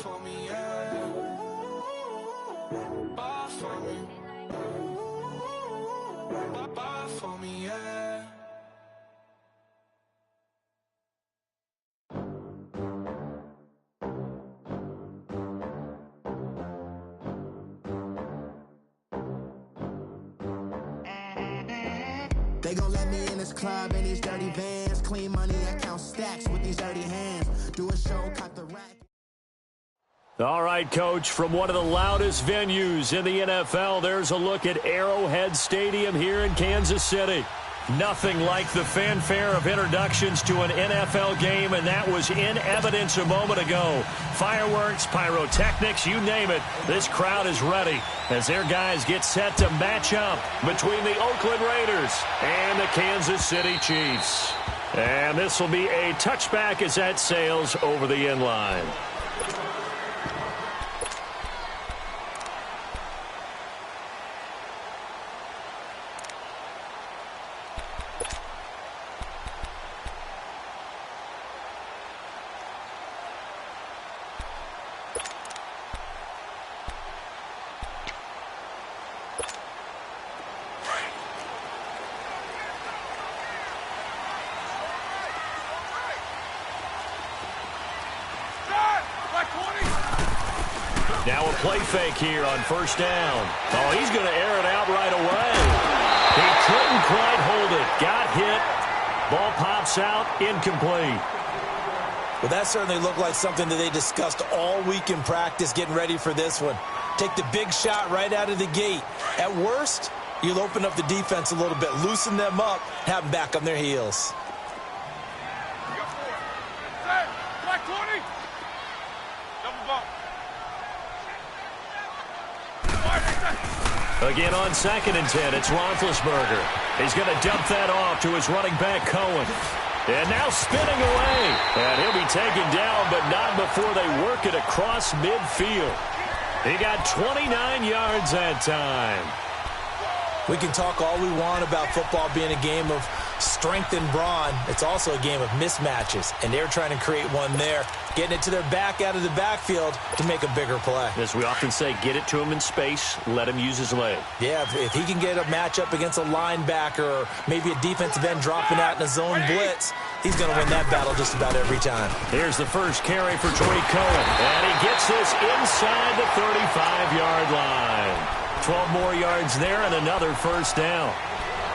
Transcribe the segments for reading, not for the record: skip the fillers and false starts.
for me, yeah. Ball for me. Ball for me, yeah. They gon' let me in this club in these dirty vans. Clean money, I count stacks with these dirty hands. Do a show, cut the rack. All right, Coach, from one of the loudest venues in the NFL, there's a look at Arrowhead Stadium here in Kansas City. Nothing like the fanfare of introductions to an NFL game, and that was in evidence a moment ago. Fireworks, pyrotechnics, you name it. This crowd is ready as their guys get set to match up between the Oakland Raiders and the Kansas City Chiefs. And this will be a touchback as that sails over the end line. Now a play fake here on first down. Oh, he's going to air it out right away. He couldn't quite hold it. Got hit. Ball pops out. Incomplete. Well, that certainly looked like something that they discussed all week in practice getting ready for this one. Take the big shot right out of the gate. At worst, you'll open up the defense a little bit, loosen them up, have them back on their heels. Again on 2nd and 10, it's Roethlisberger. He's going to dump that off to his running back, Cohen. And now spinning away. And he'll be taken down, but not before they work it across midfield. He got 29 yards that time. We can talk all we want about football being a game of strength and brawn. It's also a game of mismatches, and they're trying to create one there, getting it to their back out of the backfield to make a bigger play. As we often say, get it to him in space, let him use his leg. Yeah, if he can get a matchup against a linebacker or maybe a defensive end dropping out in a zone blitz, he's going to win that battle just about every time. Here's the first carry for Tariq Cohen, and he gets this inside the 35-yard line. 12 more yards there and another first down.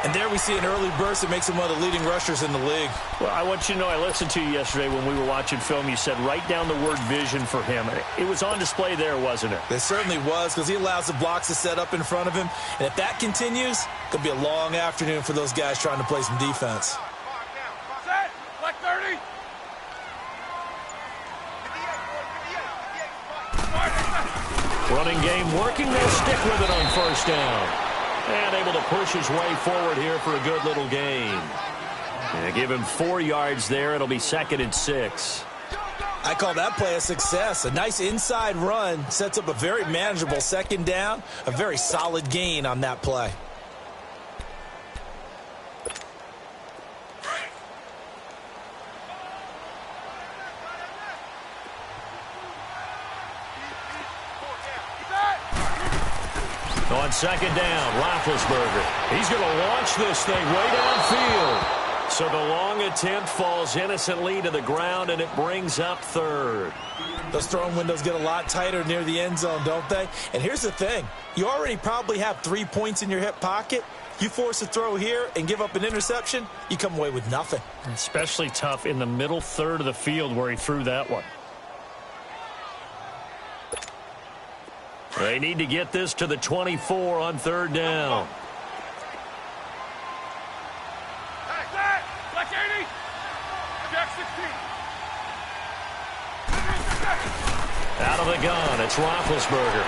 And there we see an early burst that makes him one of the leading rushers in the league. Well, I want you to know, I listened to you yesterday when we were watching film. You said write down the word vision for him. It was on display there, wasn't it? It certainly was, because he allows the blocks to set up in front of him. And if that continues, it could be a long afternoon for those guys trying to play some defense. Set, like 30. Running game working. They'll stick with it on first down. And able to push his way forward here for a good little gain. And give him 4 yards there. It'll be 2nd and 6. I call that play a success. A nice inside run sets up a very manageable 2nd down. A very solid gain on that play. On 2nd down, Roethlisberger. He's going to launch this thing way downfield. So the long attempt falls innocently to the ground, and it brings up 3rd. Those throwing windows get a lot tighter near the end zone, don't they? And here's the thing. You already probably have 3 points in your hip pocket. You force a throw here and give up an interception, you come away with nothing. Especially tough in the middle third of the field where he threw that one. They need to get this to the 24 on 3rd down. Out of the gun, it's Roethlisberger.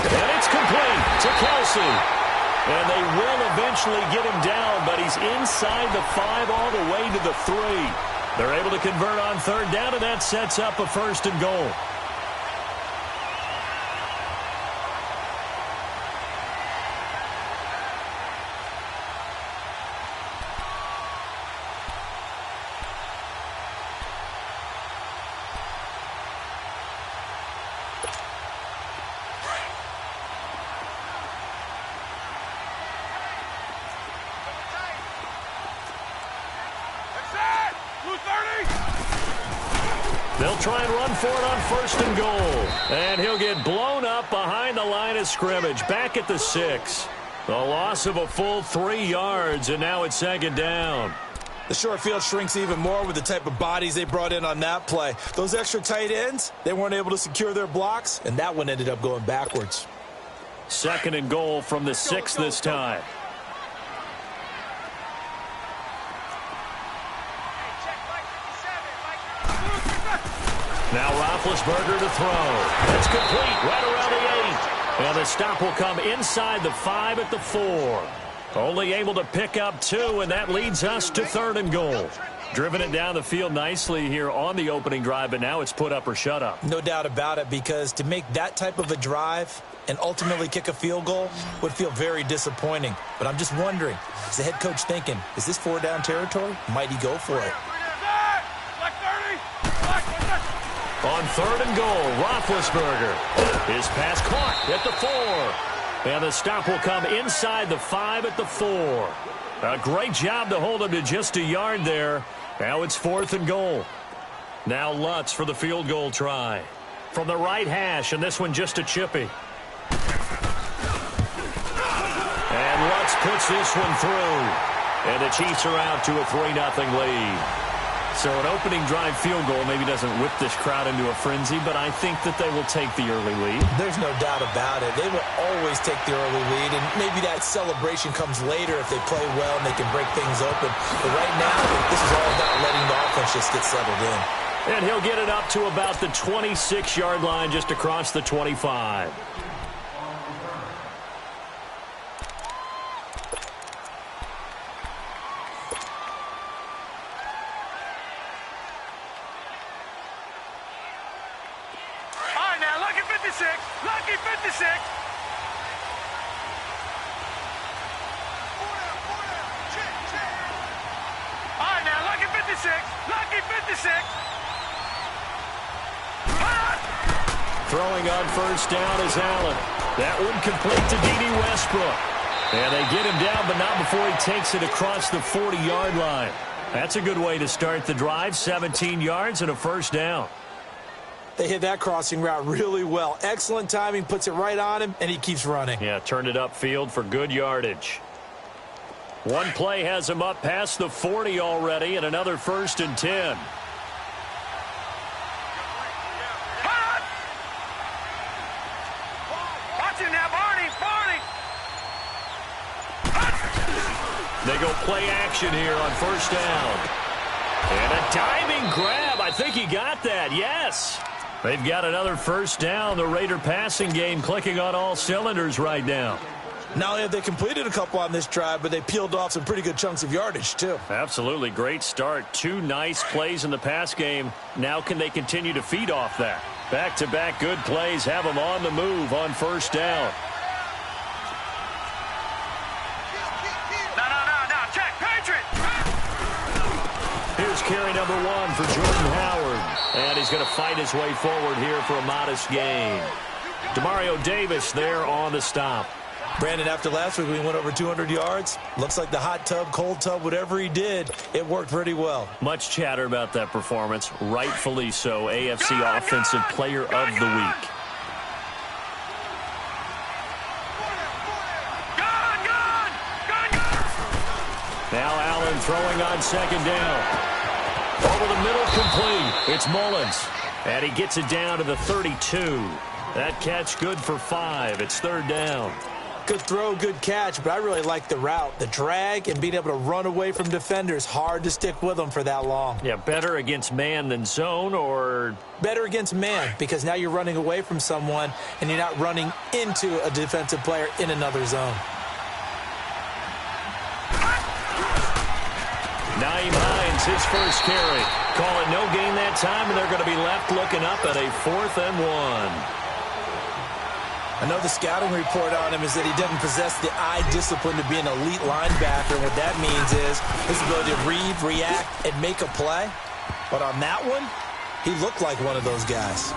And it's complete to Kelsey. And they will eventually get him down, but he's inside the 5 all the way to the 3. They're able to convert on 3rd down, and that sets up a 1st and goal. They'll try and run for it on 1st and goal. And he'll get blown up behind the line of scrimmage, back at the 6. The loss of a full 3 yards, and now it's 2nd down. The short field shrinks even more with the type of bodies they brought in on that play. Those extra tight ends, they weren't able to secure their blocks, and that one ended up going backwards. 2nd and goal from the 6 this time. Now Roethlisberger to throw. It's complete right around the 8. And the stop will come inside the 5 at the 4. Only able to pick up 2, and that leads us to 3rd and goal. Driven it down the field nicely here on the opening drive, but now it's put up or shut up. No doubt about it, because to make that type of a drive and ultimately kick a field goal would feel very disappointing. But I'm just wondering, is the head coach thinking, is this 4-down territory? Might he go for it? On 3rd and goal, Roethlisberger. His pass caught at the 4. And the stop will come inside the 5 at the 4. A great job to hold him to just a yard there. Now it's 4th and goal. Now Lutz for the field goal try. From the right hash, and this one just a chippy. And Lutz puts this one through. And the Chiefs are out to a 3-0 lead. So an opening drive field goal maybe doesn't whip this crowd into a frenzy, but I think that they will take the early lead. There's no doubt about it. They will always take the early lead, and maybe that celebration comes later if they play well and they can break things open. But right now, this is all about letting the offense just get settled in. And he'll get it up to about the 26-yard line, just across the 25. Lucky 56. All right, now, lucky 56. Lucky 56. Throwing on 1st down is Allen. That one complete to D.D. Westbrook. And they get him down, but not before he takes it across the 40-yard line. That's a good way to start the drive. 17 yards and a 1st down. They hit that crossing route really well. Excellent timing, puts it right on him, and he keeps running. Yeah, turned it upfield for good yardage. One play has him up past the 40 already, and another 1st and 10. Watch him now, Barney. They go play action here on 1st down. And a diving grab. I think he got that, yes. They've got another 1st down. The Raider passing game clicking on all cylinders right now. Not only have they completed a couple on this drive, but they peeled off some pretty good chunks of yardage, too. Absolutely. Great start. 2 nice plays in the pass game. Now can they continue to feed off that? Back-to-back good plays have them on the move on 1st down. No. Check. Patriot. Here's carry number 1 for Jordan Howard. And he's going to fight his way forward here for a modest gain. Demario Davis there on the stop. Brandon, after last week, we went over 200 yards. Looks like the hot tub, cold tub, whatever he did, it worked pretty well. Much chatter about that performance. Rightfully so. AFC Offensive Player of the Week. Now Allen throwing on 2nd down. Over the middle, complete. It's Mullins. And he gets it down to the 32. That catch good for 5. It's 3rd down. Good throw, good catch, but I really like the route. The drag and being able to run away from defenders. Hard to stick with them for that long. Yeah, better against man than zone, or? Better against man, because now you're running away from someone and you're not running into a defensive player in another zone. Nyheim Hines, his first carry. Call it no gain that time, and they're going to be left looking up at a 4th and 1. I know the scouting report on him is that he doesn't possess the eye discipline to be an elite linebacker. What that means is his ability to read, react, and make a play. But on that one, he looked like one of those guys.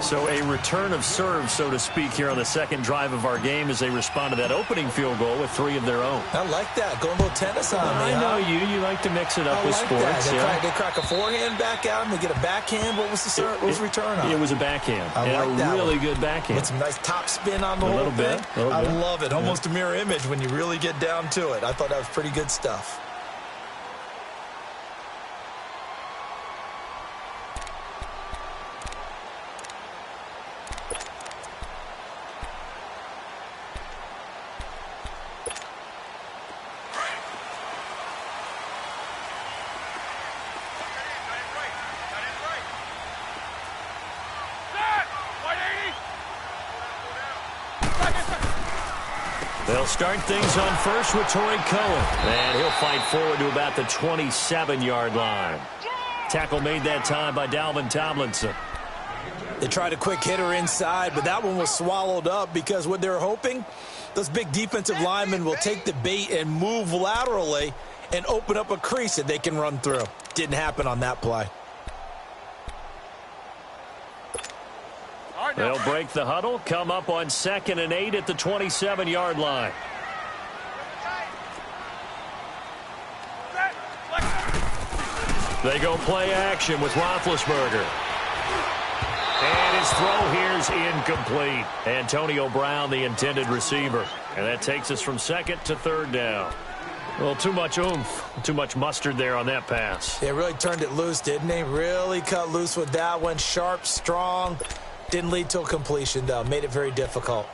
So a return of serve, so to speak, here on the second drive of our game as they respond to that opening field goal with 3 of their own. I like that. Going a little tennis on me. I know you. You like to mix it up with like sports. That. They crack a forehand back at him. They get a backhand. What was the serve? What was the return on? It was a backhand. I like that really one. good backhand. With some nice top spin on the whole thing. I love it. Almost a mirror image when you really get down to it. I thought that was pretty good stuff. They'll start things on first with Torrey Cohen. And he'll fight forward to about the 27-yard line. Tackle made that time by Dalvin Tomlinson. They tried a quick hitter inside, but that one was swallowed up because what they're hoping, those big defensive linemen will take the bait and move laterally and open up a crease that they can run through. Didn't happen on that play. They'll break the huddle, come up on 2nd and 8 at the 27-yard line. They go play action with Roethlisberger. And his throw here's incomplete. Antonio Brown, the intended receiver. And that takes us from 2nd to 3rd down. Well, too much oomph, too much mustard there on that pass. They really turned it loose, didn't they? Really cut loose with that one. Sharp, strong. Didn't lead to a completion, though. Made it very difficult.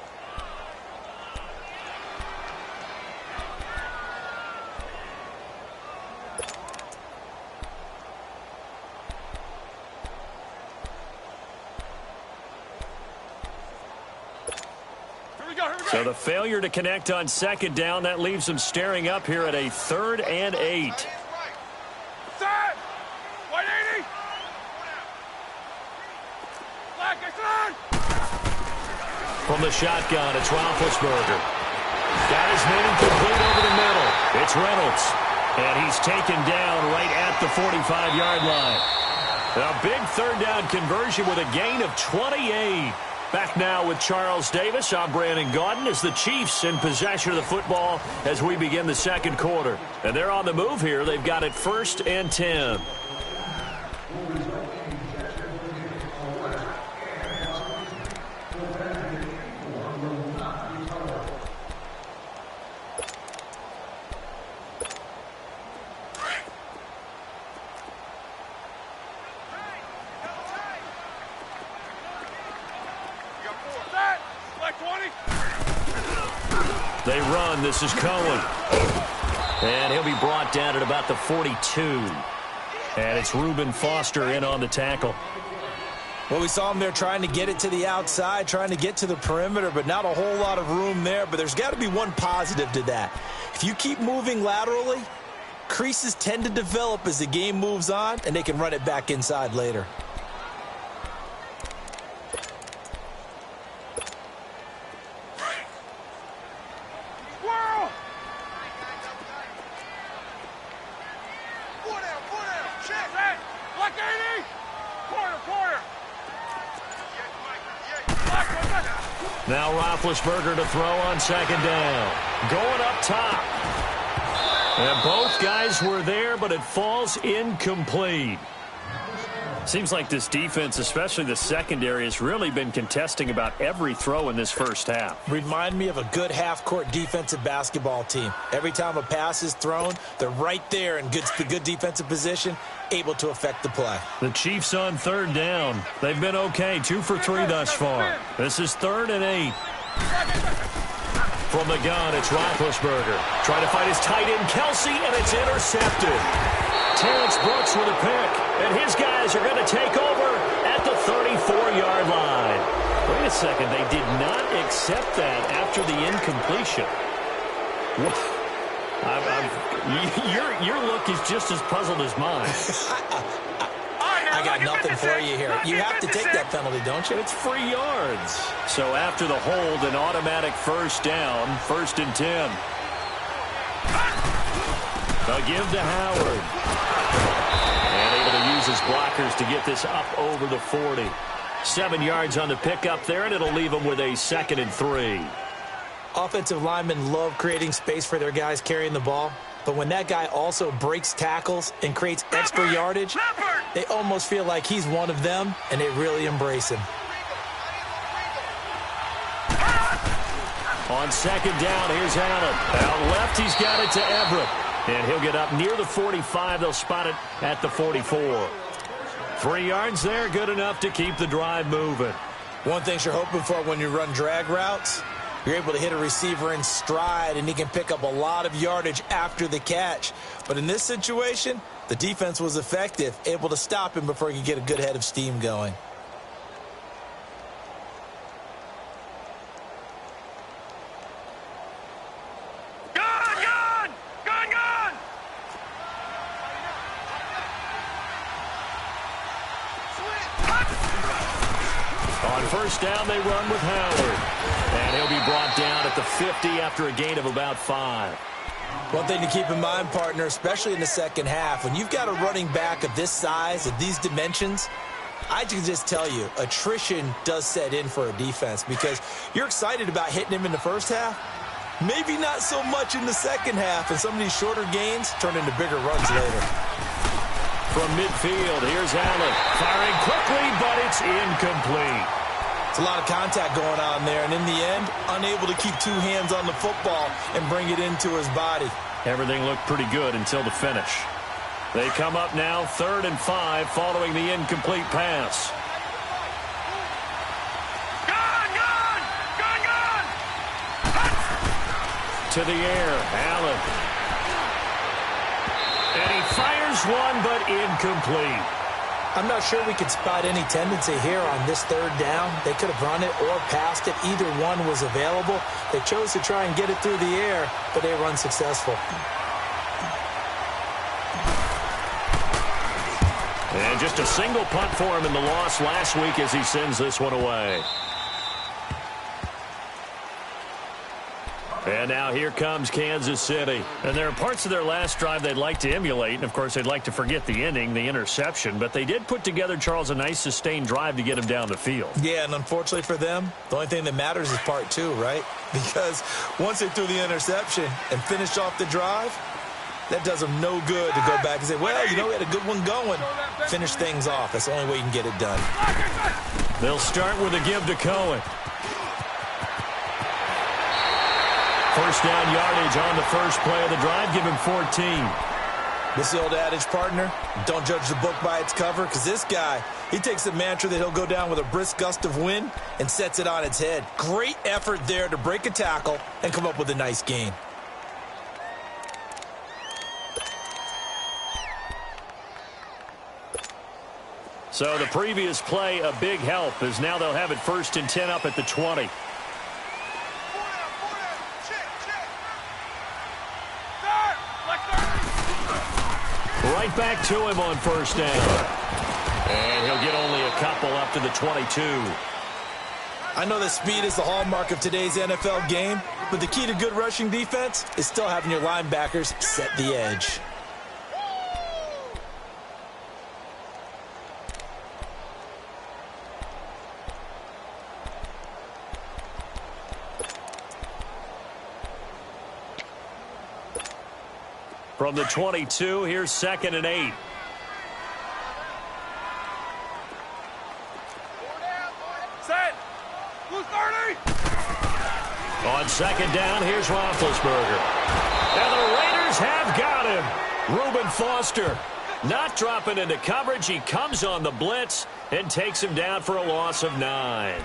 So the failure to connect on 2nd down, that leaves them staring up here at a 3rd and 8. From the shotgun, it's Roethlisberger. Got his man complete over the middle. It's Reynolds. And he's taken down right at the 45-yard line. A big 3rd down conversion with a gain of 28. Back now with Charles Davis. I'm Brandon Gaudin as the Chiefs in possession of the football as we begin the 2nd quarter. And they're on the move here. They've got it 1st and 10. They run. This is Cohen. And he'll be brought down at about the 42. And it's Reuben Foster in on the tackle. Well, we saw him there trying to get it to the outside, trying to get to the perimeter, but not a whole lot of room there. But there's got to be one positive to that. If you keep moving laterally, creases tend to develop as the game moves on, and they can run it back inside later. Now Roethlisberger to throw on 2nd down. Going up top. And both guys were there, but it falls incomplete. Seems like this defense, especially the secondary, has really been contesting about every throw in this first half. Remind me of a good half-court defensive basketball team. Every time a pass is thrown, they're right there in the good defensive position, able to affect the play. The Chiefs on 3rd down. They've been okay, 2 for 3 thus far. This is 3rd and 8. From the gun, it's Roethlisberger. Trying to find his tight end, Kelsey, and it's intercepted. Terrence Brooks with a pick, and his guys are going to take over at the 34-yard line. Wait a second, they did not accept that after the incompletion. Your look is just as puzzled as mine. I got nothing for you here. You have to take that penalty, don't you? It's free yards. So after the hold, an automatic 1st down, 1st and 10. They'll give to Howard. And able to use his blockers to get this up over the 40. 7 yards on the pickup there, and it'll leave them with a 2nd and 3. Offensive linemen love creating space for their guys carrying the ball, but when that guy also breaks tackles and creates extra yardage, they almost feel like he's one of them, and they really embrace him. On 2nd down, here's Allen. Out left, he's got it to Everett. And he'll get up near the 45. They'll spot it at the 44. 3 yards there, good enough to keep the drive moving. One thing you're hoping for when you run drag routes, you're able to hit a receiver in stride, and he can pick up a lot of yardage after the catch. But in this situation, the defense was effective, able to stop him before he could get a good head of steam going. On 1st down, they run with Howard. And he'll be brought down at the 50 after a gain of about 5. One thing to keep in mind, partner, especially in the second half, when you've got a running back of this size, of these dimensions, I can just tell you, attrition does set in for a defense because you're excited about hitting him in the first half. Maybe not so much in the second half, and some of these shorter gains turn into bigger runs later. From midfield, here's Allen. Firing quickly, but it's incomplete. It's a lot of contact going on there, and in the end, unable to keep 2 hands on the football and bring it into his body. Everything looked pretty good until the finish. They come up now 3rd and 5 following the incomplete pass. To the air, Allen. And he fires one, but incomplete. I'm not sure we could spot any tendency here on this 3rd down. They could have run it or passed it. Either one was available. They chose to try and get it through the air, but they were unsuccessful. And just a single punt for him in the loss last week as he sends this one away. And now here comes Kansas City. And there are parts of their last drive they'd like to emulate. And, of course, they'd like to forget the ending, the interception. But they did put together, Charles, a nice sustained drive to get him down the field. Yeah, and unfortunately for them, the only thing that matters is part 2, right? Because once they threw the interception and finished off the drive, that does them no good to go back and say, well, you know, we had a good one going. Finish things off. That's the only way you can get it done. They'll start with a give to Cohen. 1st down yardage on the first play of the drive. Give him 14. This is the old adage, partner. Don't judge the book by its cover, because this guy, he takes a mantra that he'll go down with a brisk gust of wind and sets it on its head. Great effort there to break a tackle and come up with a nice gain. So the previous play, a big help, as now they'll have it 1st and 10 up at the 20. Right back to him on 1st down. And he'll get only a couple up to the 22. I know that speed is the hallmark of today's NFL game, but the key to good rushing defense is still having your linebackers set the edge. From the 22, here's 2nd and 8. Set. Blue 30. On 2nd down, here's Roethlisberger. And the Raiders have got him. Reuben Foster not dropping into coverage. He comes on the blitz and takes him down for a loss of 9.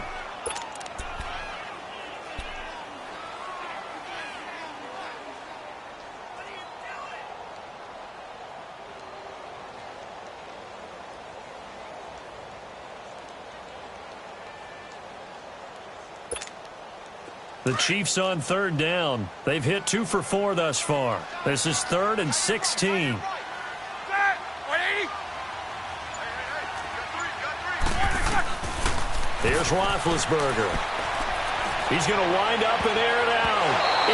The Chiefs on 3rd down. They've hit 2 for 4 thus far. This is 3rd and 16. Here's Roethlisberger. He's going to wind up and air it out.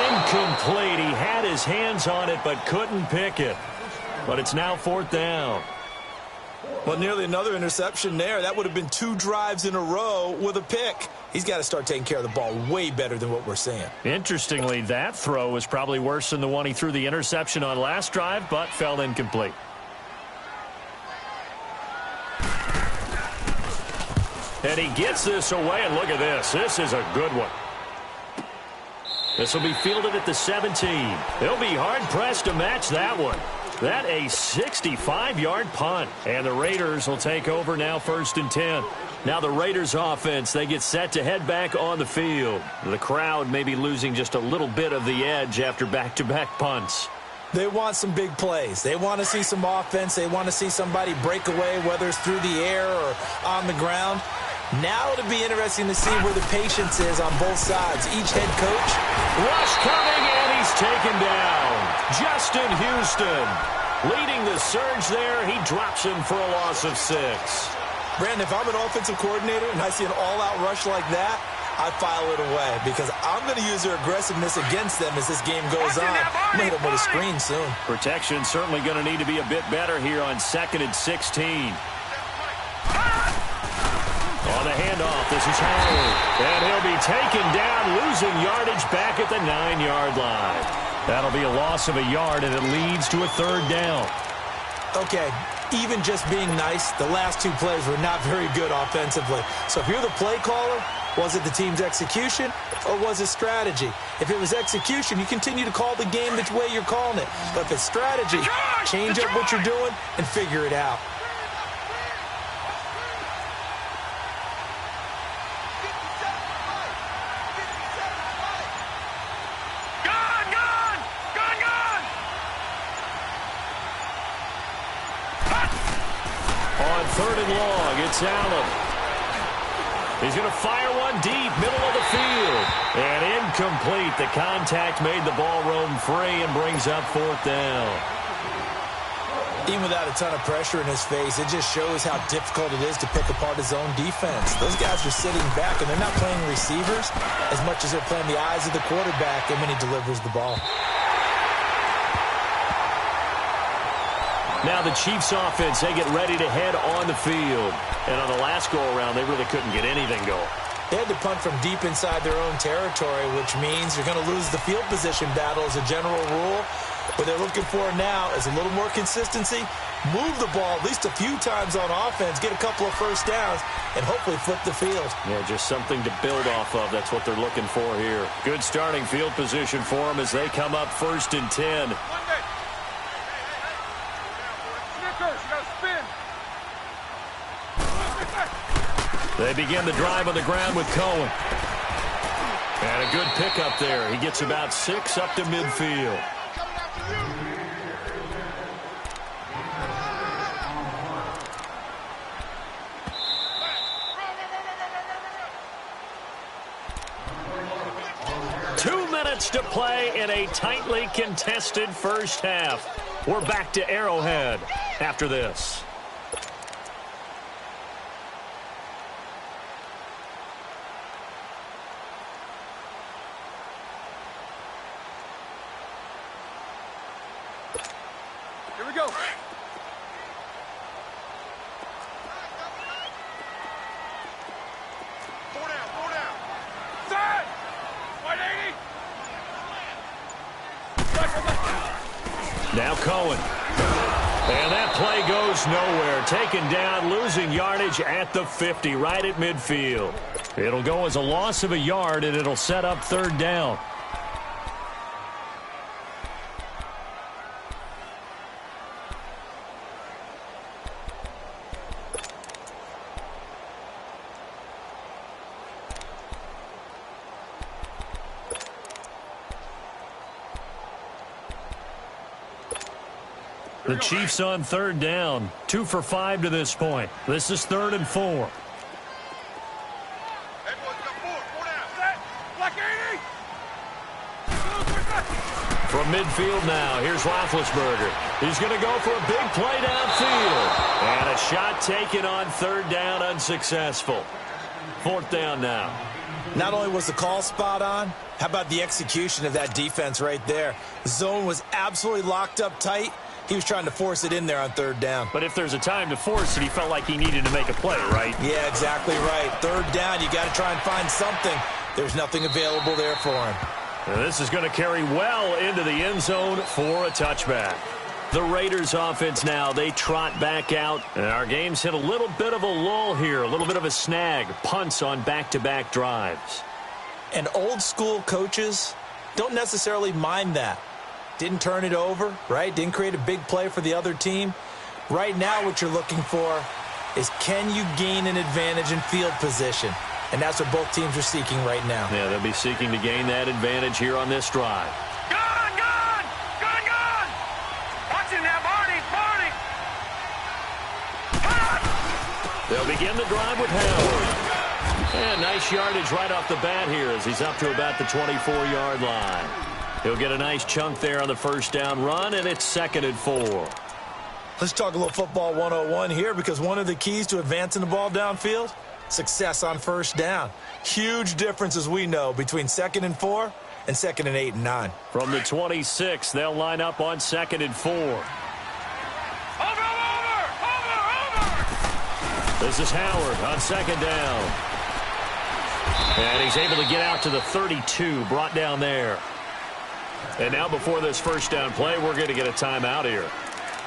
Incomplete. He had his hands on it but couldn't pick it. But it's now 4th down. Well, nearly another interception there. That would have been 2 drives in a row with a pick. He's got to start taking care of the ball way better than what we're seeing. Interestingly, that throw was probably worse than the one he threw the interception on last drive, but fell incomplete. And he gets this away, and look at this. This is a good one. This will be fielded at the 17. They'll be hard-pressed to match that one. That a 65-yard punt. And the Raiders will take over now, 1st and 10. Now the Raiders offense, they get set to head back on the field. The crowd may be losing just a little bit of the edge after back-to-back punts. They want some big plays. They want to see some offense. They want to see somebody break away, whether it's through the air or on the ground. Now it'll be interesting to see where the patience is on both sides. Each head coach. Rush coming, and he's taken down. Justin Houston leading the surge there. He drops him for a loss of 6. Brandon, if I'm an offensive coordinator and I see an all-out rush like that, I file it away because I'm going to use their aggressiveness against them as this game goes on. I'm going to hit them with a screen soon. Protection certainly going to need to be a bit better here on 2nd and 16. On the handoff, this is Howard. And he'll be taken down, losing yardage back at the 9-yard line. That'll be a loss of a yard, and it leads to a 3rd down. Okay, even just being nice, the last 2 plays were not very good offensively. So if you're the play caller, was it the team's execution or was it strategy? If it was execution, you continue to call the game the way you're calling it. But if it's strategy, change up what you're doing and figure it out. On 3rd and long, it's Allen. He's going to fire one deep, middle of the field. And incomplete. The contact made the ball roam free and brings up 4th down. Even without a ton of pressure in his face, it just shows how difficult it is to pick apart his own defense. Those guys are sitting back, and they're not playing receivers as much as they're playing the eyes of the quarterback and when he delivers the ball. Now the Chiefs offense, they get ready to head on the field. And on the last go-around, they really couldn't get anything going. They had to punt from deep inside their own territory, which means you're going to lose the field position battle as a general rule. What they're looking for now is a little more consistency, move the ball at least a few times on offense, get a couple of 1st downs, and hopefully flip the field. Yeah, just something to build off of. That's what they're looking for here. Good starting field position for them as they come up 1st and 10. They begin the drive on the ground with Cohen. And a good pickup there. He gets about 6 up to midfield. To play in a tightly contested first half. We're back to Arrowhead after this. Here we go. 4 down. Set! 180. Now Cohen. And that play goes nowhere. Taken down, losing yardage at the 50, right at midfield. It'll go as a loss of a yard, and it'll set up 3rd down. The Chiefs on 3rd down. 2 for 5 to this point. This is 3rd and 4. From midfield now, here's Roethlisberger. He's going to go for a big play downfield. And a shot taken on 3rd down, unsuccessful. 4th down now. Not only was the call spot on, how about the execution of that defense right there? The zone was absolutely locked up tight. He was trying to force it in there on third down. But if there's a time to force it, he felt like he needed to make a play, right? Yeah, exactly right. Third down, you got to try and find something. There's nothing available there for him. And this is going to carry well into the end zone for a touchback. The Raiders offense now, they trot back out. And our game's hit a little bit of a lull here, a little bit of a snag. Punts on back-to-back drives. And old school coaches don't necessarily mind that. Didn't turn it over, right? Didn't create a big play for the other team. Right now what you're looking for is, can you gain an advantage in field position? And that's what both teams are seeking right now. Yeah, they'll be seeking to gain that advantage here on this drive. Gone, gone! Gone, gone! Watch him now, Barney! Barney! They'll begin the drive with Howard. And nice yardage right off the bat here as he's up to about the 24-yard line. He'll get a nice chunk there on the first down run, and it's 2nd and 4. Let's talk a little football 101 here, because one of the keys to advancing the ball downfield, success on first down. Huge difference, as we know, between 2nd and 4 and 2nd and 8 and 9. From the 26, they'll line up on 2nd and 4. Over! This is Howard on 2nd down. And he's able to get out to the 32, brought down there. And now before this first down play, we're going to get a timeout here,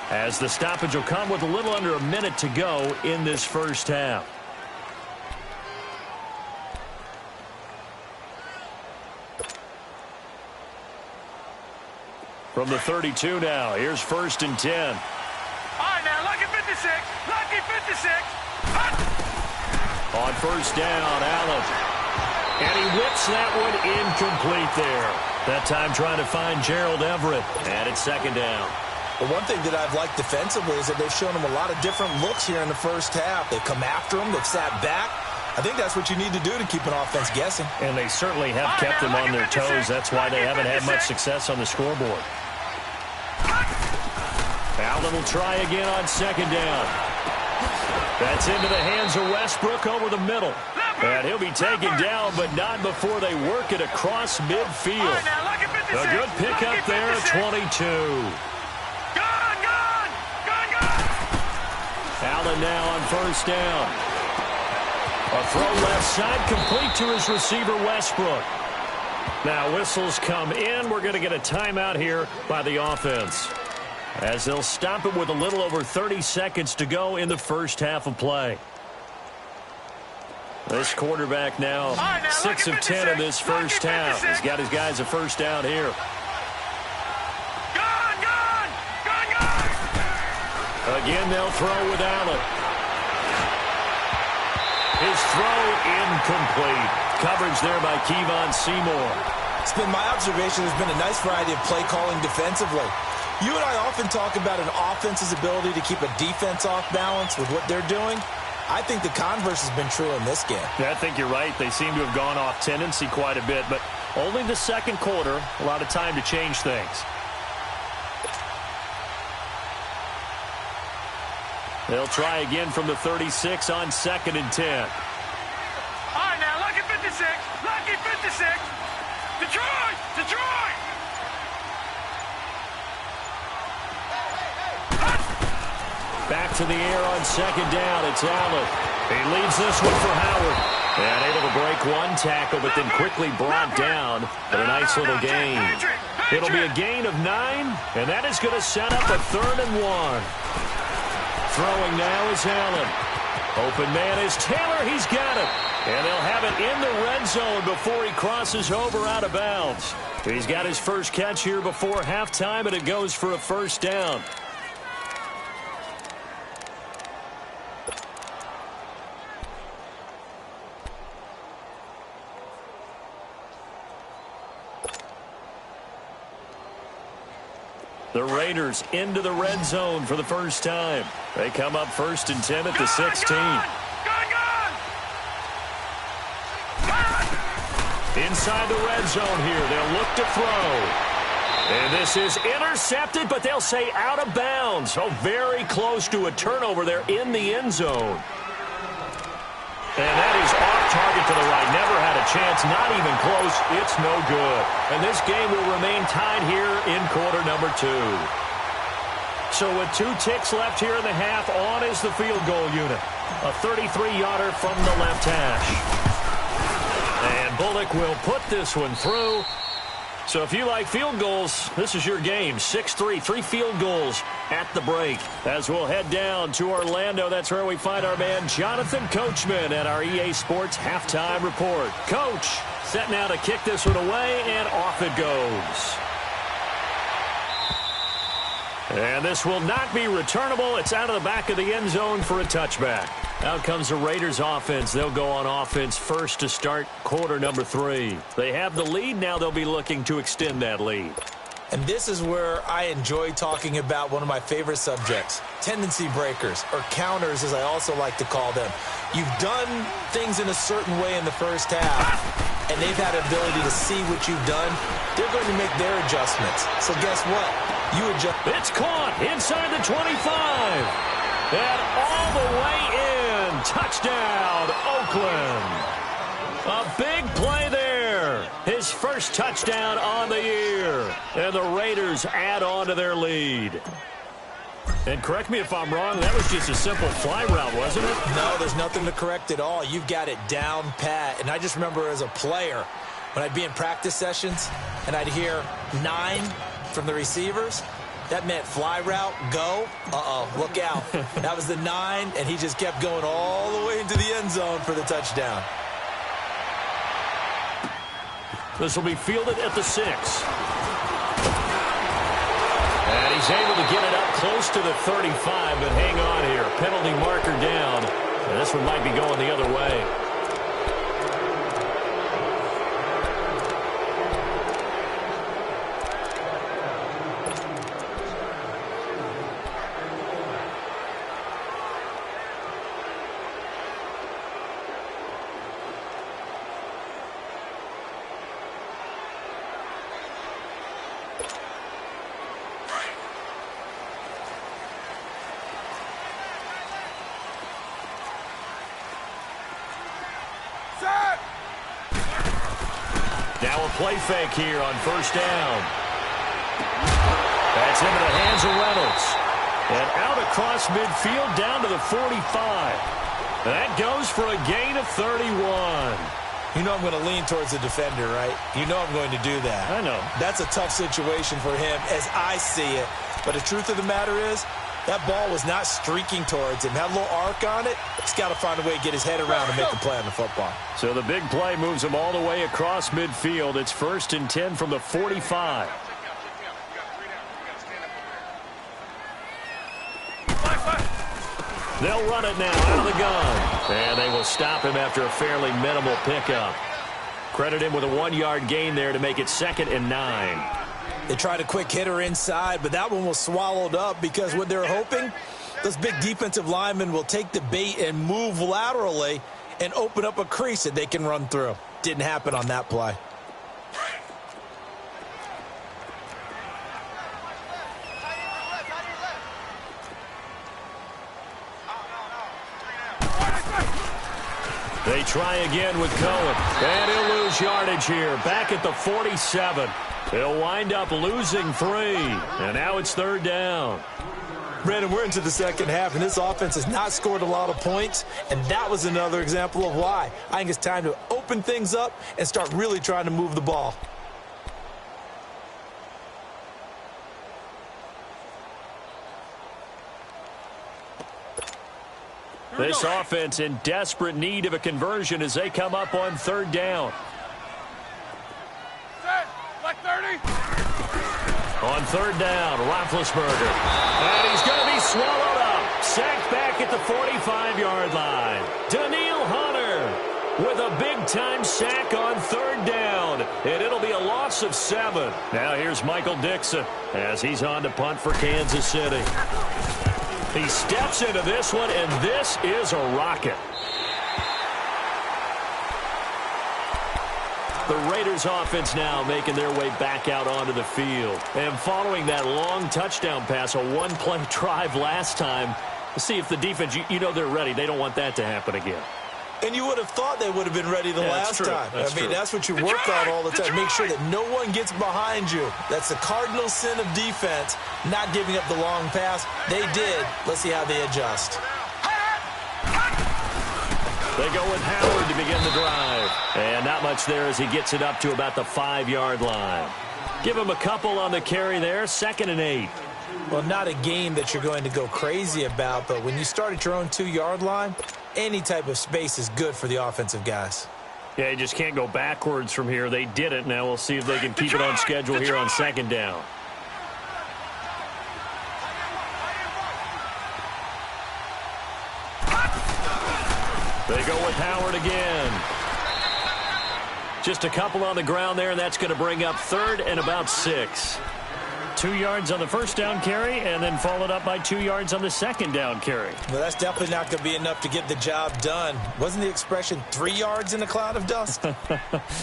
as the stoppage will come with a little under a minute to go in this first half. From the 32 now, here's 1st and 10. All right, now, lucky 56. Lucky 56. On first down, Allen. And he whips that one incomplete there. That time trying to find Gerald Everett. And it's 2nd down. But one thing that I've liked defensively is that they've shown him a lot of different looks here in the first half. They've come after him. They've sat back. I think that's what you need to do to keep an offense guessing. And they certainly have kept them on their toes. That's why they haven't had much success on the scoreboard. Allen will try again on 2nd down. That's into the hands of Westbrook over the middle. And he'll be taken down, but not before they work it across midfield. A good pickup there at 22. Allen now on first down. A throw left side, complete to his receiver, Westbrook. Now whistles come in. We're going to get a timeout here by the offense, as they'll stop it with a little over 30 seconds to go in the first half of play. This quarterback now 6 of 10 in this first half. He's got his guys a first down here. Again, they'll throw with Allen. His throw incomplete. Coverage there by Kevon Seymour. It's been my observation there's been a nice variety of play calling defensively. You and I often talk about an offense's ability to keep a defense off balance with what they're doing. I think the converse has been true in this game. Yeah, I think you're right. They seem to have gone off tendency quite a bit, but only the second quarter, a lot of time to change things. They'll try again from the 36 on 2nd and 10. All right, now, lucky 56. Lucky 56. Detroit! Detroit! Back to the air on 2nd down. It's Allen. He leads this one for Howard. And able to break one tackle, but then quickly brought down. But a nice little gain. It'll be a gain of 9, and that is going to set up a 3rd and 1. Throwing now is Allen. Open man is Taylor. He's got it. And they'll have it in the red zone before he crosses over out of bounds. He's got his first catch here before halftime, and it goes for a first down. The Raiders into the red zone for the first time. They come up 1st and 10 at the 16. Inside the red zone here. They'll look to throw. And this is intercepted, but they'll say out of bounds. So very close to a turnover there in the end zone. And that is off target to the right. Never had a chance. Not even close. It's no good. And this game will remain tied here in quarter number 2. So with 2 ticks left here in the half, on is the field goal unit. A 33-yarder from the left hash. And Bullock will put this one through. So if you like field goals, this is your game. 6-3, 3 field goals at the break. As we'll head down to Orlando, that's where we find our man Jonathan Coachman at our EA Sports Halftime Report. Coach, set now to kick this one away, and off it goes. And this will not be returnable. It's out of the back of the end zone for a touchback. Out comes the Raiders offense. They'll go on offense first to start quarter number 3. They have the lead. Now they'll be looking to extend that lead. And this is where I enjoy talking about one of my favorite subjects, tendency breakers, or counters as I also like to call them. You've done things in a certain way in the first half, and they've had the ability to see what you've done. They're going to make their adjustments. So guess what? You adjust. It's caught inside the 25. And all the way in. Touchdown, Oakland. A big play there. His first touchdown on the year. And the Raiders add on to their lead. And correct me if I'm wrong, that was just a simple fly route, wasn't it? No, there's nothing to correct at all. You've got it down pat. And I just remember as a player, when I'd be in practice sessions and I'd hear 9 from the receivers, that meant fly route, go. Look out. That was the 9, and he just kept going all the way into the end zone for the touchdown. This will be fielded at the 6. And he's able to get it up close to the 35, but hang on here. Penalty marker down. And this one might be going the other way. Now a play fake here on first down. That's into the hands of Reynolds. And out across midfield down to the 45. That goes for a gain of 31. You know I'm going to lean towards the defender, right? You know I'm going to do that. I know. That's a tough situation for him as I see it. But the truth of the matter is, that ball was not streaking towards him. Had a little arc on it. He's got to find a way to get his head around and make a play on the football. So the big play moves him all the way across midfield. It's 1st and 10 from the 45. They'll run it now out of the gun. And they will stop him after a fairly minimal pickup. Credit him with a 1-yard gain there to make it 2nd and 9. They tried a quick hitter inside, but that one was swallowed up because what they're hoping, those big defensive linemen will take the bait and move laterally and open up a crease that they can run through. Didn't happen on that play. They try again with Cohen. And he'll lose yardage here. Back at the 47. They'll wind up losing 3. And now it's 3rd down. Brandon, we're into the second half, and this offense has not scored a lot of points, and that was another example of why. I think it's time to open things up and start really trying to move the ball. This offense in desperate need of a conversion as they come up on 3rd down. Like 30. On 3rd down, Roethlisberger. And he's going to be swallowed up. Sacked back at the 45-yard line. Daniil Hunter with a big-time sack on 3rd down. And it'll be a loss of 7. Now here's Michael Dixon as he's on to punt for Kansas City. He steps into this one, and this is a rocket. The Raiders offense now making their way back out onto the field. And following that long touchdown pass, a one-play drive last time, to see if the defense, you know they're ready. They don't want that to happen again. And you would have thought they would have been ready the last time. That's what you work on all the time. Make sure that no one gets behind you. That's the cardinal sin of defense, not giving up the long pass. They did. Let's see how they adjust. They go with Howard to begin the drive. And not much there as he gets it up to about the 5-yard line. Give him a couple on the carry there, 2nd and 8. Well, not a game that you're going to go crazy about, but when you start at your own 2-yard line, any type of space is good for the offensive guys. Yeah, you just can't go backwards from here. They did it. Now we'll see if they can keep it on schedule here on 2nd down. They go with Howard again. Just a couple on the ground there, and that's going to bring up 3rd and about 6. 2 yards on the first down carry, and then followed up by 2 yards on the 2nd down carry. Well, that's definitely not going to be enough to get the job done. Wasn't the expression 3 yards in a cloud of dust?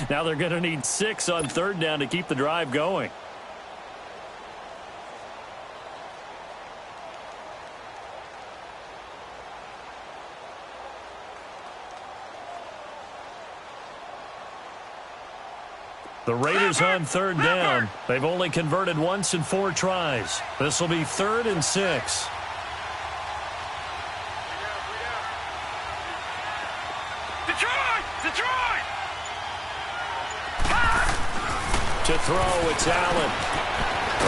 Now they're going to need 6 on 3rd down to keep the drive going. The Raiders on 3rd down. They've only converted once in 4 tries. This will be 3rd and 6. Detroit! To throw, it's Allen.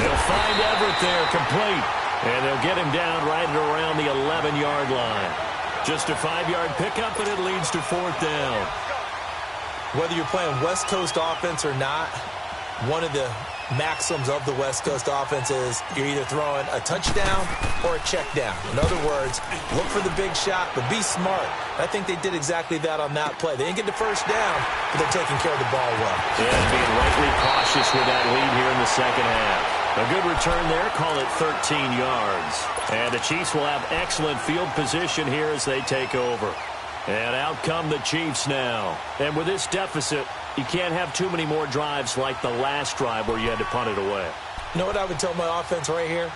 They'll find Everett there, complete. And they'll get him down right at around the 11-yard line. Just a 5-yard pickup, and it leads to 4th down. Whether you're playing West Coast offense or not, one of the maxims of the West Coast offense is you're either throwing a touchdown or a check down. In other words, look for the big shot, but be smart. I think they did exactly that on that play. They didn't get the first down, but they're taking care of the ball well. Yeah, being rightly cautious with that lead here in the 2nd half. A good return there, call it 13 yards. And the Chiefs will have excellent field position here as they take over. And out come the Chiefs now. And with this deficit, you can't have too many more drives like the last drive where you had to punt it away. You know what I would tell my offense right here?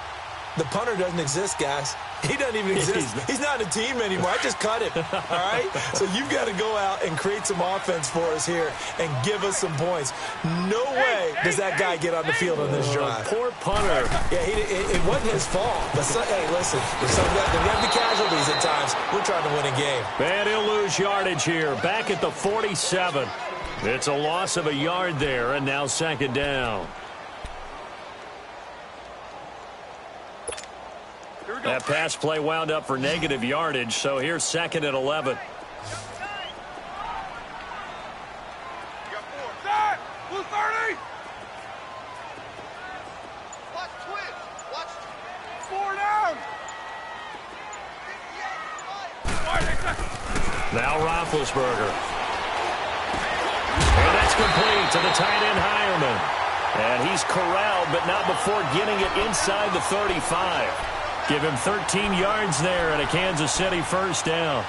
The punter doesn't exist, guys. He doesn't even exist. He's not a team anymore. I just cut him, all right? So you've got to go out and create some offense for us here and give us some points. No way does that guy get on the field on this drive. Poor punter. Yeah, it wasn't his fault. But, hey, listen, there's going to be casualties at times. We're trying to win a game. And he'll lose yardage here. Back at the 47. It's a loss of a yard there, and now 2nd down. That pass play wound up for negative yardage, so here's 2nd and 11. Blue 30! Watch twitch! Watch 4 down! Now Roethlisberger. And that's complete to the tight end Hireman. And he's corralled, but not before getting it inside the 35. Give him 13 yards there and a Kansas City 1st down.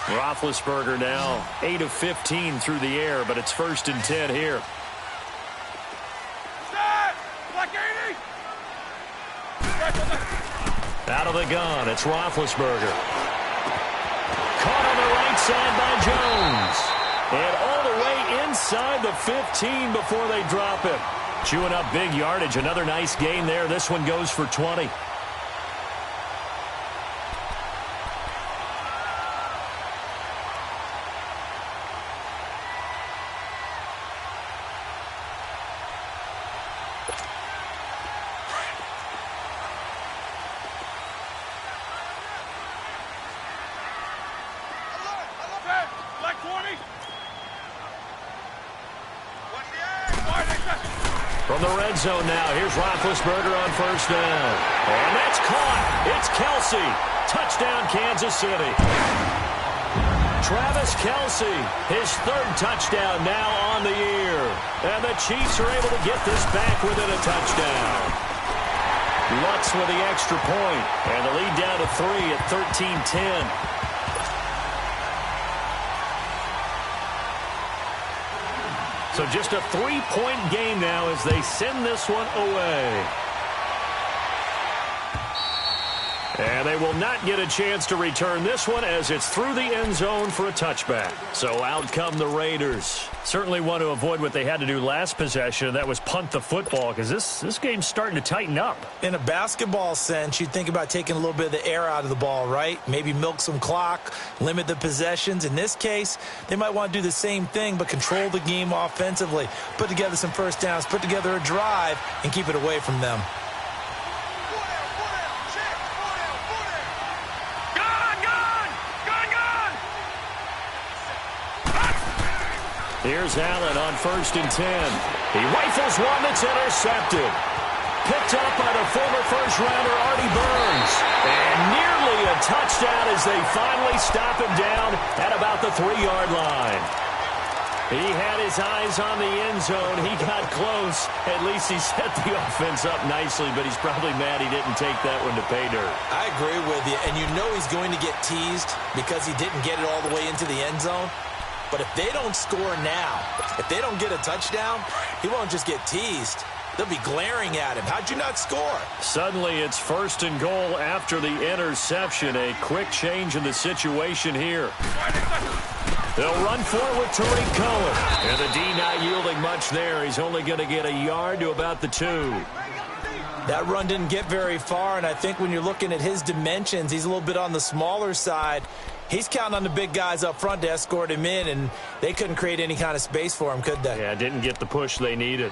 Roethlisberger now 8 of 15 through the air, but it's 1st and 10 here. Out of the gun, it's Roethlisberger. Caught on the right side by Jones. And all the way inside the 15 before they drop him. Chewing up big yardage. Another nice gain there. This one goes for 20. From the red zone now, here's Roethlisberger on 1st down. And that's caught. It's Kelce. Touchdown, Kansas City. Travis Kelce, his 3rd touchdown now on the year. the Chiefs are able to get this back within a touchdown. Lutz with the extra point, and the lead down to 3 at 13-10. So just a 3-point game now as they send this one away. And they will not get a chance to return this one as it's through the end zone for a touchback. So out come the Raiders. Certainly want to avoid what they had to do last possession. That was punt the football because this game's starting to tighten up. In a basketball sense, you'd think about taking a little bit of the air out of the ball, right? Maybe milk some clock, limit the possessions. In this case, they might want to do the same thing but control the game offensively. Put together some first downs, put together a drive, and keep it away from them. Here's Allen on 1st and 10. He rifles one that's intercepted. Picked up by the former first-rounder Artie Burns. And nearly a touchdown as they finally stop him down at about the 3-yard line. He had his eyes on the end zone. He got close. At least he set the offense up nicely, but he's probably mad he didn't take that one to pay dirt. I agree with you, and you know he's going to get teased because he didn't get it all the way into the end zone. But if they don't score now, if they don't get a touchdown, he won't just get teased. They'll be glaring at him. How'd you not score? Suddenly it's 1st and goal after the interception. A quick change in the situation here. They'll run for it with Tariq Cohen. And the D not yielding much there. He's only going to get a yard to about the 2. That run didn't get very far, and I think when you're looking at his dimensions, he's a little bit on the smaller side. He's counting on the big guys up front to escort him in, and they couldn't create any kind of space for him, could they? Yeah, didn't get the push they needed.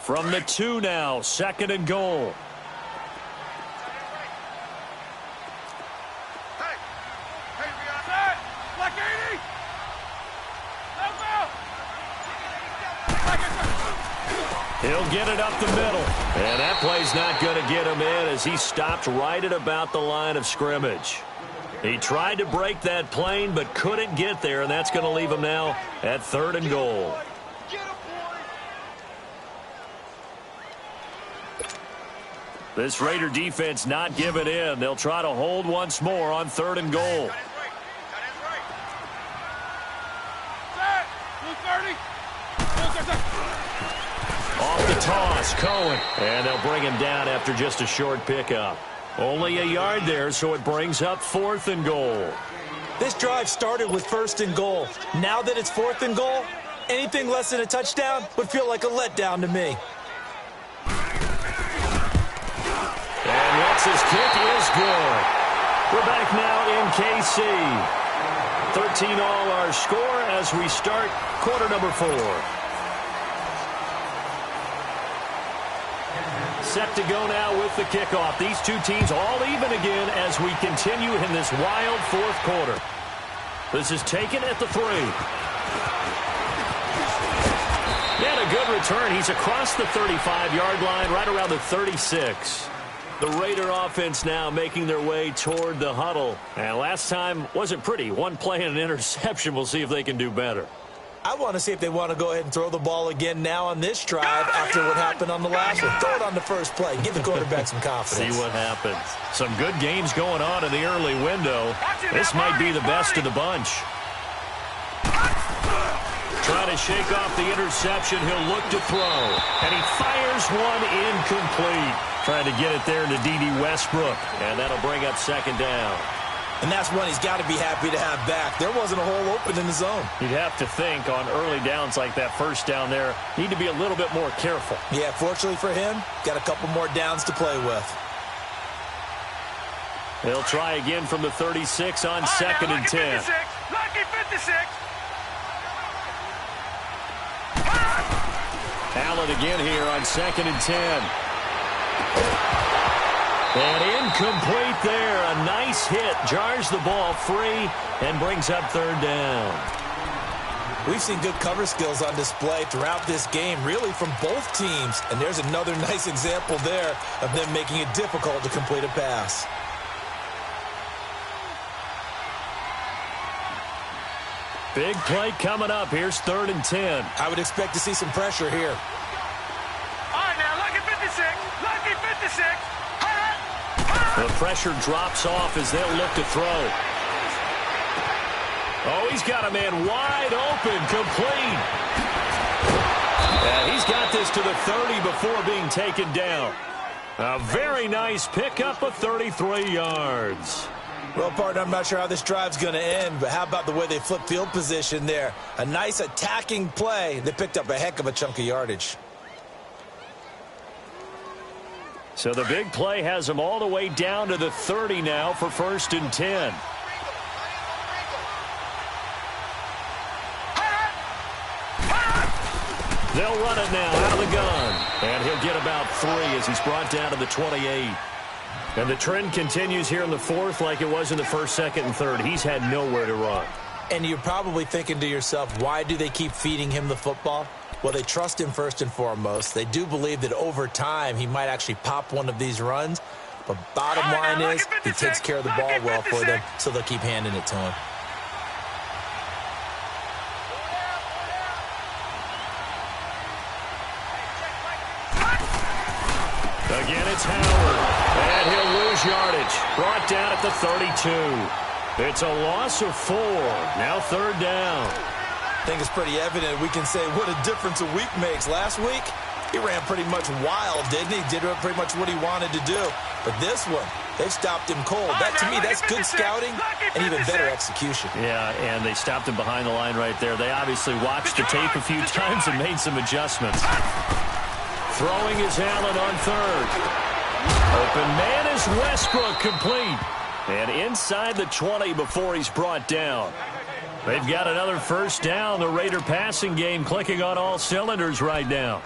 From the 2 now, 2nd and goal. He'll get it up the middle. And that play's not going to get him in as he stopped right at about the line of scrimmage. He tried to break that plane but couldn't get there, and that's going to leave him now at 3rd and goal. This Raider defense not giving in. They'll try to hold once more on 3rd and goal. Off the toss, Cohen. And they'll bring him down after just a short pickup. Only a yard there, so it brings up 4th and goal. This drive started with 1st and goal. Now that it's 4th and goal, anything less than a touchdown would feel like a letdown to me. And Lutz's kick is good. We're back now in KC. 13 all our score as we start quarter number 4. Set to go now with the kickoff. These two teams all even again as we continue in this wild 4th quarter. This is taken at the 3. And a good return. He's across the 35-yard line, right around the 36. The Raider offense now making their way toward the huddle. And last time wasn't pretty. One play and an interception. We'll see if they can do better. I want to see if they want to go ahead and throw the ball again now on this drive after what happened on the last one. Throw it on the first play. Give the quarterback some confidence. See what happens. Some good games going on in the early window. This might be the best of the bunch. Trying to shake off the interception. He'll look to throw. And he fires one incomplete. Trying to get it there to D.D. Westbrook. And that'll bring up 2nd down. And that's one he's got to be happy to have back. There wasn't a hole open in the zone. You'd have to think on early downs like that first down there, need to be a little bit more careful. Yeah, fortunately for him, got a couple more downs to play with. They'll try again from the 36 on 2nd and 10. 56. Lucky 56. Allen again here on 2nd and 10. And incomplete there. A nice hit. Jars the ball free and brings up 3rd down. We've seen good cover skills on display throughout this game, really from both teams. And there's another nice example there of them making it difficult to complete a pass. Big play coming up. Here's 3rd and 10. I would expect to see some pressure here. All right, now, lucky 56. Lucky 56. The pressure drops off as they'll look to throw. Oh, he's got a man wide open, complete. And he's got this to the 30 before being taken down. A very nice pickup of 33 yards. Well, partner, I'm not sure how this drive's going to end, but how about the way they flip field position there? A nice attacking play. They picked up a heck of a chunk of yardage. So the big play has them all the way down to the 30 now for 1st and 10. They'll run it now out of the gun. And he'll get about 3 as he's brought down to the 28. And the trend continues here in the 4th like it was in the 1st, 2nd, and 3rd. He's had nowhere to run. And you're probably thinking to yourself, why do they keep feeding him the football? Well, they trust him first and foremost. They do believe that over time he might actually pop one of these runs. But bottom line is he takes care of the ball well for them, so they'll keep handing it to him. Again, it's Howard. And he'll lose yardage. Brought down at the 32. It's a loss of 4. Now 3rd down. I think it's pretty evident we can say what a difference a week makes. Last week, he ran pretty much wild, didn't he? Did pretty much what he wanted to do. But this one, they've stopped him cold. That, to me, that's good scouting and even better execution. Yeah, and they stopped him behind the line right there. They obviously watched the tape a few times and made some adjustments. Throwing is Allen on 3rd. Open man is Westbrook, complete. And inside the 20 before he's brought down. They've got another 1st down. The Raider passing game clicking on all cylinders right now.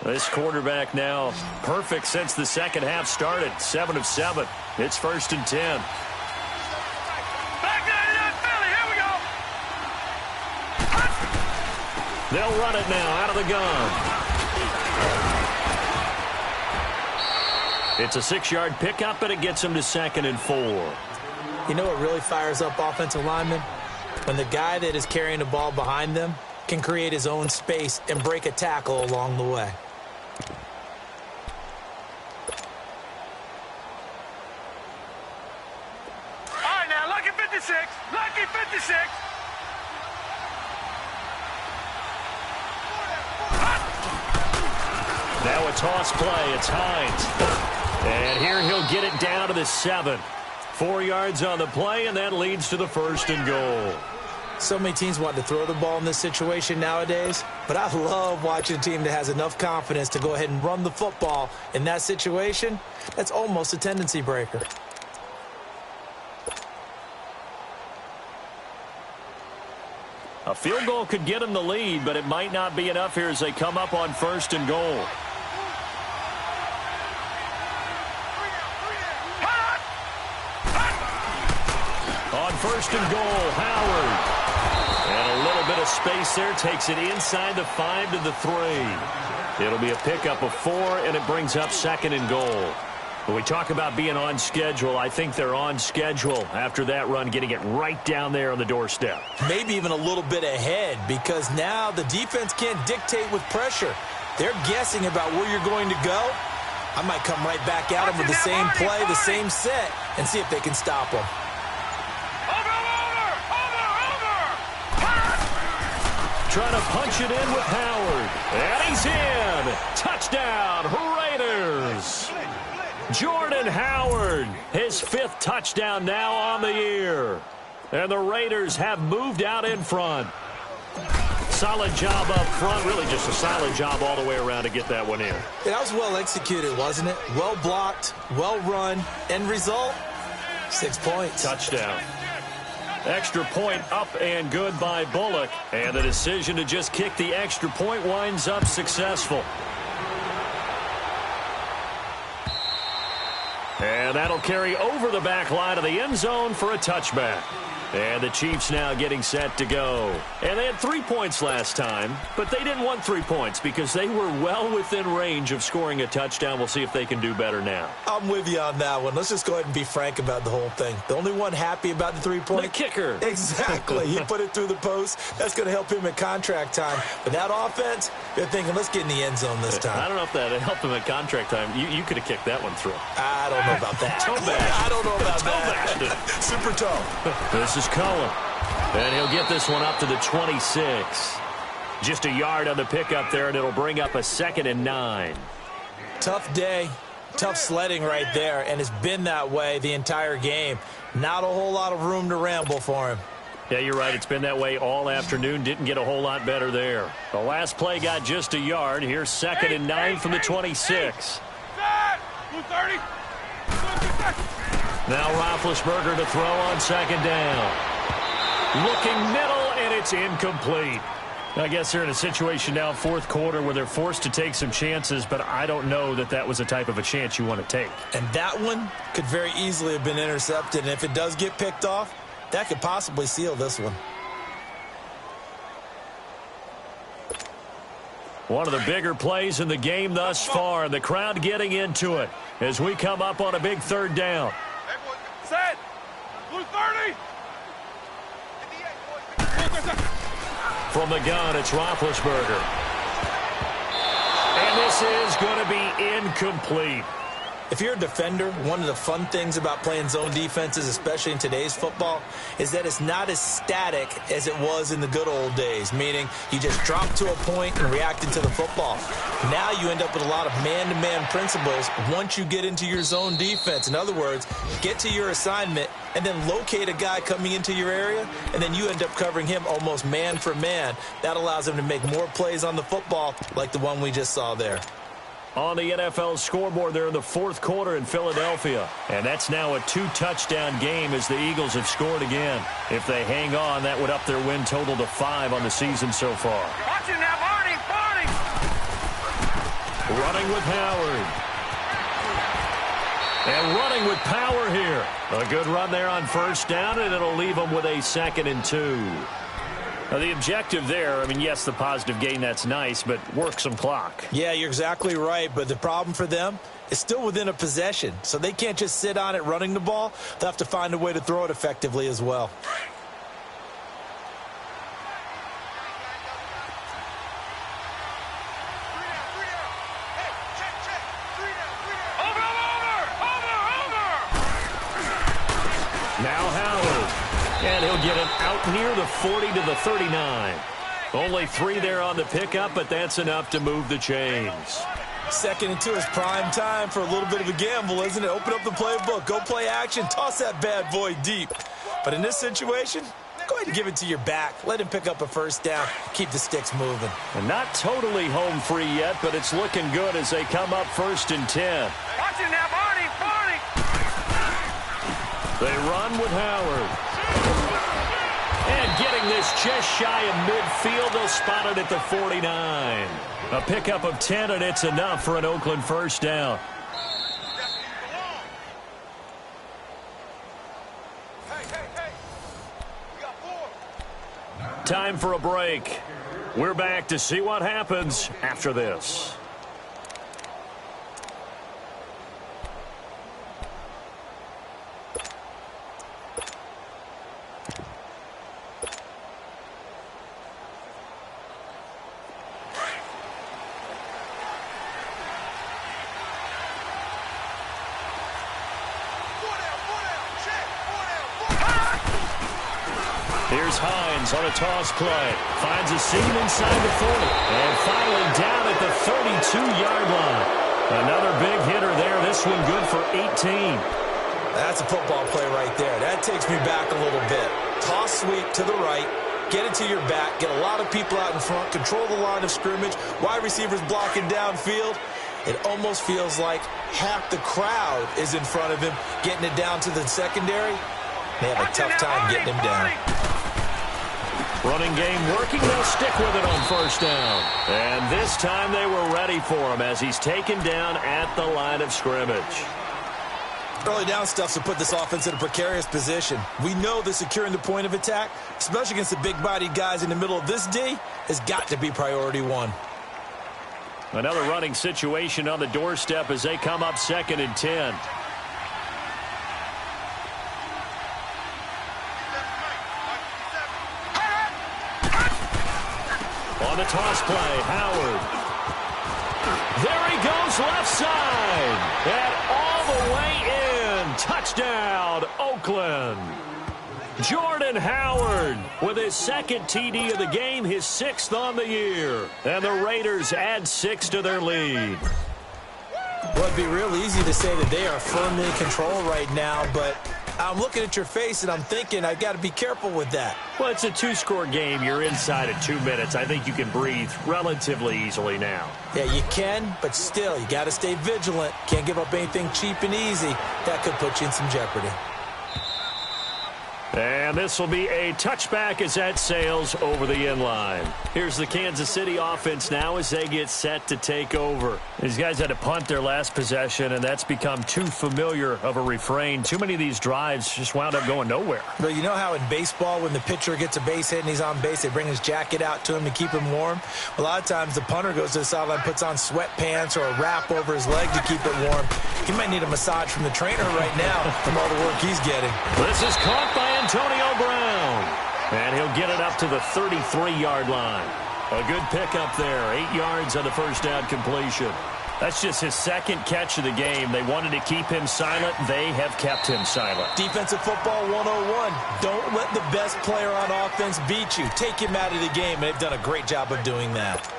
This quarterback now perfect since the 2nd half started. 7 of 7. It's 1st and 10. Back there in Philly. Here we go. They'll run it now out of the gun. It's a 6-yard pickup, and it gets them to 2nd and 4. You know what really fires up offensive linemen? When the guy that is carrying the ball behind them can create his own space and break a tackle along the way. All right, now, lucky 56. Lucky 56. Now a toss play. It's Hines. And here he'll get it down to the 7. 4 yards on the play, and that leads to the 1st and goal. So many teams want to throw the ball in this situation nowadays, but I love watching a team that has enough confidence to go ahead and run the football in that situation. That's almost a tendency breaker. A field goal could get them the lead, but it might not be enough here as they come up on 1st and goal. On 1st and goal, Howard. And a little bit of space there takes it inside the 5 to the 3. It'll be a pickup of 4, and it brings up 2nd and goal. When we talk about being on schedule, I think they're on schedule after that run, getting it right down there on the doorstep. Maybe even a little bit ahead, because now the defense can't dictate with pressure. They're guessing about where you're going to go. I might come right back at them with the same play, the same set, and see if they can stop them. Trying to punch it in with Howard. And he's in. Touchdown, Raiders. Jordan Howard, his 5th touchdown now on the year. And the Raiders have moved out in front. Solid job up front. Really just a solid job all the way around to get that one in. Yeah, that was well executed, wasn't it? Well blocked, well run. End result, 6 points. Touchdown. Extra point up and good by Bullock. And the decision to just kick the extra point winds up successful. And that'll carry over the back line of the end zone for a touchback. And the Chiefs now getting set to go. And they had 3 points last time, but they didn't want 3 points because they were well within range of scoring a touchdown. We'll see if they can do better now. I'm with you on that one. Let's just go ahead and be frank about the whole thing. The only one happy about the 3-point? The kicker. Exactly. He put it through the post. That's going to help him at contract time. But that offense, they're thinking, let's get in the end zone this time. I don't know if that helped him at contract time. You could have kicked that one through. I don't know about that. I don't know about that. Super tough. This is Cohen. And he'll get this one up to the 26. Just a yard on the pickup there, and it'll bring up a 2nd and 9. Tough day. Tough sledding right there, and it's been that way the entire game. Not a whole lot of room to ramble for him. Yeah, you're right. It's been that way all afternoon. Didn't get a whole lot better there. The last play got just a yard. Here's 2nd and 9 from the 26. Now Roethlisberger to throw on 2nd down. Looking middle, and it's incomplete. I guess they're in a situation now, 4th quarter, where they're forced to take some chances, but I don't know that that was the type of a chance you want to take. And that one could very easily have been intercepted, and if it does get picked off, that could possibly seal this one. One of the bigger plays in the game thus far, and the crowd getting into it as we come up on a big 3rd down. Set. Blue 30. From the gun, it's Roethlisberger. And this is going to be incomplete. If you're a defender, one of the fun things about playing zone defenses, especially in today's football, is that it's not as static as it was in the good old days, meaning you just dropped to a point and reacted to the football. Now you end up with a lot of man-to-man principles once you get into your zone defense. In other words, get to your assignment and then locate a guy coming into your area, and then you end up covering him almost man for man. That allows him to make more plays on the football like the one we just saw there. On the NFL scoreboard there in the 4th quarter in Philadelphia. And that's now a 2-touchdown game as the Eagles have scored again. If they hang on, that would up their win total to 5 on the season so far. Watch it now, Barney. Running with Howard. And running with power here. A good run there on 1st down, and it'll leave them with a 2nd and 2. Now, the objective there, I mean, yes, the positive gain, that's nice, but work some clock. Yeah, you're exactly right, but the problem for them is still within a possession, so they can't just sit on it running the ball. They'll have to find a way to throw it effectively as well. Now Howard. And he'll get it out near the 40 to the 39. Only 3 there on the pickup, but that's enough to move the chains. 2nd and 2 is prime time for a little bit of a gamble, isn't it? Open up the playbook, go play action, toss that bad boy deep. But in this situation, go ahead and give it to your back. Let him pick up a 1st down, keep the sticks moving. And not totally home free yet, but it's looking good as they come up 1st and 10. Watch it now, Barney. They run with Howard. And getting this just shy of midfield, they'll spot it at the 49. A pickup of 10, and it's enough for an Oakland 1st down. Time for a break. We're back to see what happens after this. Here's Hines on a toss play. Finds a seam inside the 40. And finally down at the 32-yard line. Another big hitter there. This one good for 18. That's a football play right there. That takes me back a little bit. Toss sweep to the right. Get it to your back. Get a lot of people out in front. Control the line of scrimmage. Wide receivers blocking downfield. It almost feels like half the crowd is in front of him, getting it down to the secondary. They have a tough time getting him down. Running game working. They'll stick with it on 1st down. And this time they were ready for him as he's taken down at the line of scrimmage. Early down stuff to put this offense in a precarious position. We know that securing the point of attack, especially against the big-bodied guys in the middle of this D, has got to be priority one. Another running situation on the doorstep as they come up 2nd and 10. On the toss play, Howard. There he goes, left side. And all the way in. Touchdown, Oakland. Jordan Howard with his 2nd TD of the game, his 6th on the year. And the Raiders add 6 to their lead. Well, it'd be real easy to say that they are firmly in control right now, but I'm looking at your face and I'm thinking I've got to be careful with that. Well, it's a 2-score game. You're inside of 2 minutes. I think you can breathe relatively easily now. Yeah, you can, but still, you got to stay vigilant. Can't give up anything cheap and easy. That could put you in some jeopardy. And this will be a touchback as that sails over the end line. Here's the Kansas City offense now as they get set to take over. These guys had to punt their last possession, and that's become too familiar of a refrain. Too many of these drives just wound up going nowhere. But you know how in baseball, when the pitcher gets a base hit and he's on base, they bring his jacket out to him to keep him warm? A lot of times the punter goes to the sideline, puts on sweatpants or a wrap over his leg to keep it warm. He might need a massage from the trainer right now from all the work he's getting. This is caught by Antonio Brown. And he'll get it up to the 33-yard line. A good pickup there. 8 yards on the first down completion. That's just his 2nd catch of the game. They wanted to keep him silent. They have kept him silent. Defensive football 101. Don't let the best player on offense beat you. Take him out of the game, and they've done a great job of doing that.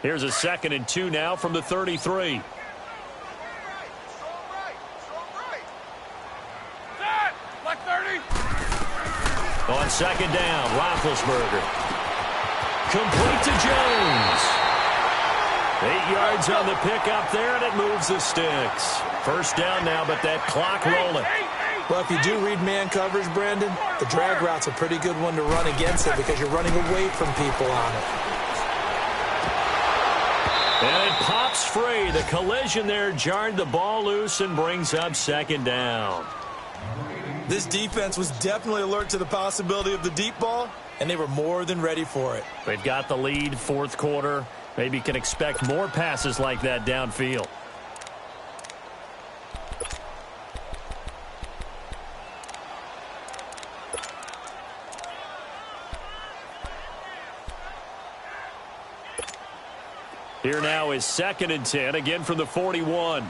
Here's a 2nd and 2 now from the 33. On 2nd down, Roethlisberger. Complete to Jones. 8 yards on the pickup there, and it moves the sticks. First down now, but that clock rolling. Well, if you do read man coverage, Brandon, the drag route's a pretty good one to run against it because you're running away from people on it. And it pops free. The collision there jarred the ball loose and brings up 2nd down. This defense was definitely alert to the possibility of the deep ball, and they were more than ready for it. They've got the lead, 4th quarter. Maybe you can expect more passes like that downfield. Here now is 2nd and 10, again from the 41.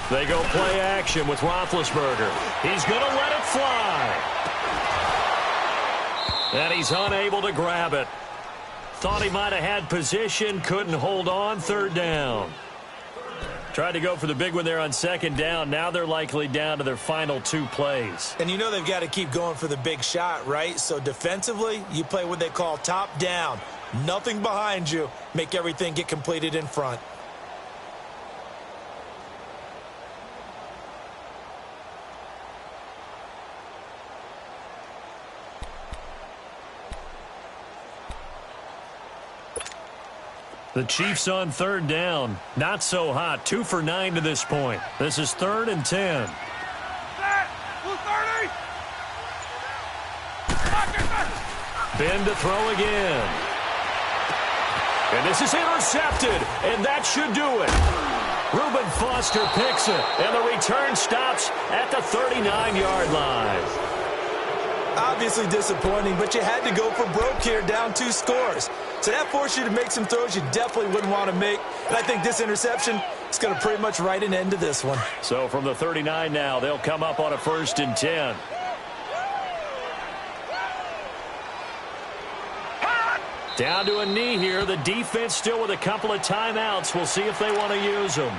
They go play action with Roethlisberger. He's going to let it fly. And he's unable to grab it. Thought he might have had position, couldn't hold on, 3rd down. Tried to go for the big one there on 2nd down. Now they're likely down to their final 2 plays. And you know they've got to keep going for the big shot, right? So defensively, you play what they call top down. Nothing behind you. Make everything get completed in front. The Chiefs on 3rd down. Not so hot. 2 for 9 to this point. This is 3rd and 10. Ben to throw again. And this is intercepted. And that should do it. Reuben Foster picks it. And the return stops at the 39-yard line. Obviously disappointing, but you had to go for broke here, down 2 scores. So that forced you to make some throws you definitely wouldn't want to make. And I think this interception is going to pretty much write an end to this one. So from the 39 now, they'll come up on a 1st and 10. Down to a knee here. The defense still with a couple of timeouts. We'll see if they want to use them.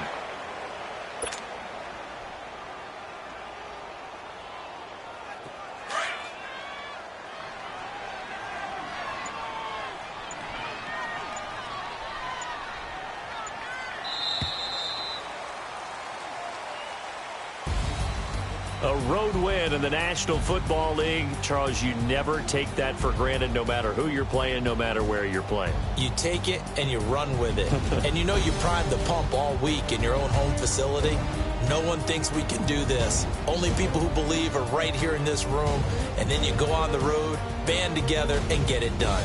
A road win in the National Football League. Charles, you never take that for granted no matter who you're playing, no matter where you're playing. You take it and you run with it. And you know you primed the pump all week in your own home facility. No one thinks we can do this. Only people who believe are right here in this room. And then you go on the road, band together, and get it done.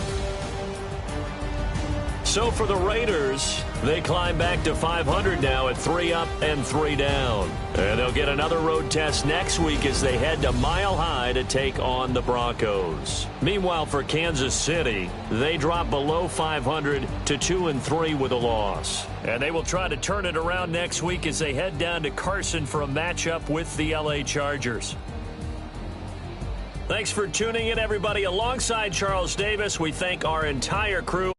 So for the Raiders, they climb back to 500 now at 3 up and 3 down. And they'll get another road test next week as they head to Mile High to take on the Broncos. Meanwhile, for Kansas City, they drop below 500 to 2-3 with a loss. And they will try to turn it around next week as they head down to Carson for a matchup with the LA Chargers. Thanks for tuning in, everybody. Alongside Charles Davis, we thank our entire crew.